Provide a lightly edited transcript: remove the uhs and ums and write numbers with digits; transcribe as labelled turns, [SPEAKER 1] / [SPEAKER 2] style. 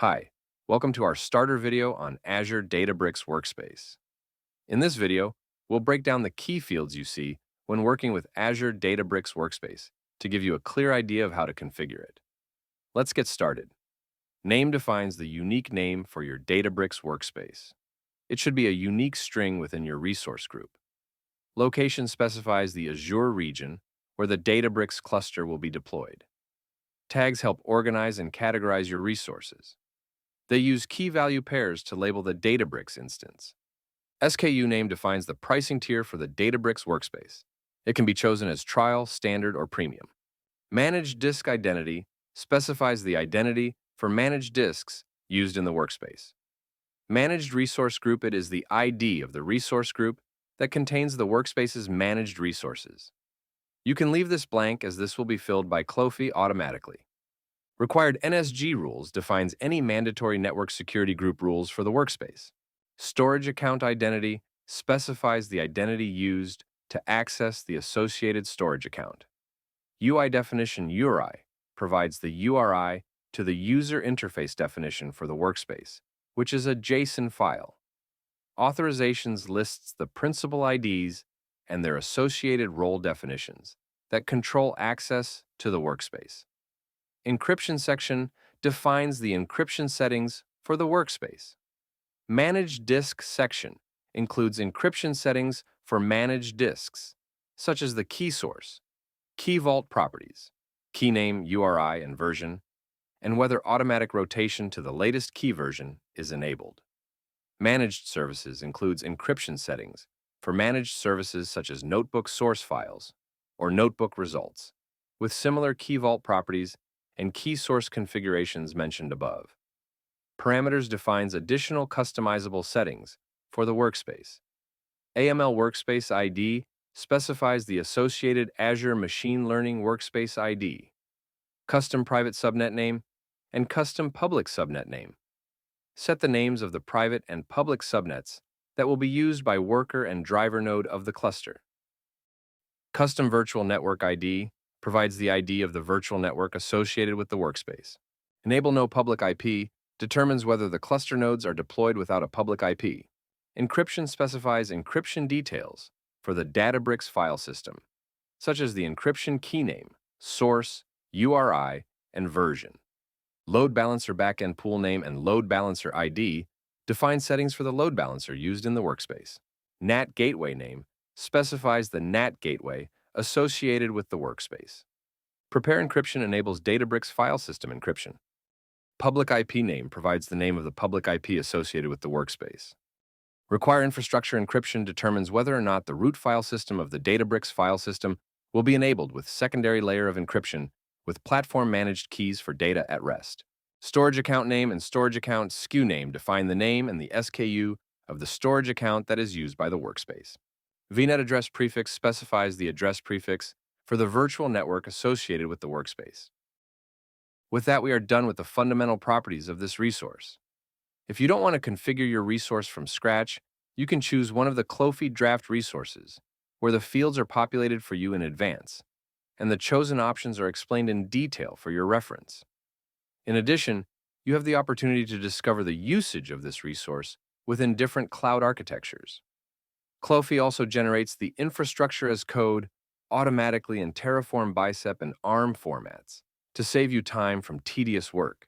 [SPEAKER 1] Hi, welcome to our starter video on Azure Databricks Workspace. In this video, we'll break down the key fields you see when working with Azure Databricks Workspace to give you a clear idea of how to configure it. Let's get started. Name defines the unique name for your Databricks workspace. It should be a unique string within your resource group. Location specifies the Azure region where the Databricks cluster will be deployed. Tags help organize and categorize your resources. They use key-value pairs to label the Databricks instance. SKU name defines the pricing tier for the Databricks workspace. It can be chosen as trial, standard, or premium. Managed disk identity specifies the identity for managed disks used in the workspace. Managed resource group it is the ID of the resource group that contains the workspace's managed resources. You can leave this blank as this will be filled by Clofi automatically. Required NSG rules defines any mandatory network security group rules for the workspace. Storage account identity specifies the identity used to access the associated storage account. UI definition URI provides the URI to the user interface definition for the workspace, which is a JSON file. Authorizations lists the principal IDs and their associated role definitions that control access to the workspace. Encryption section defines the encryption settings for the workspace. Managed disk section includes encryption settings for managed disks, such as the key source, key vault properties, key name, URI, and version, and whether automatic rotation to the latest key version is enabled. Managed services includes encryption settings for managed services such as notebook source files or notebook results, with similar key vault properties and key source configurations mentioned above. Parameters defines additional customizable settings for the workspace. AML Workspace ID specifies the associated Azure Machine Learning Workspace ID, custom private subnet name, and custom public subnet name. Set the names of the private and public subnets that will be used by worker and driver node of the cluster. Custom Virtual Network ID provides the ID of the virtual network associated with the workspace. Enable No Public IP determines whether the cluster nodes are deployed without a public IP. Encryption specifies encryption details for the Databricks file system, such as the encryption key name, source, URI, and version. Load Balancer backend pool name and Load Balancer ID define settings for the load balancer used in the workspace. NAT Gateway name specifies the NAT gateway associated with the workspace. Prepare encryption enables Databricks file system encryption. Public IP name provides the name of the public IP associated with the workspace. Require infrastructure encryption determines whether or not the root file system of the Databricks file system will be enabled with secondary layer of encryption with platform-managed keys for data at rest. Storage account name and storage account SKU name define the name and the SKU of the storage account that is used by the workspace. VNet address prefix specifies the address prefix for the virtual network associated with the workspace. With that, we are done with the fundamental properties of this resource. If you don't want to configure your resource from scratch, you can choose one of the Clofi draft resources, where the fields are populated for you in advance, and the chosen options are explained in detail for your reference. In addition, you have the opportunity to discover the usage of this resource within different cloud architectures. Clofi also generates the infrastructure as code automatically in Terraform Bicep and ARM formats to save you time from tedious work.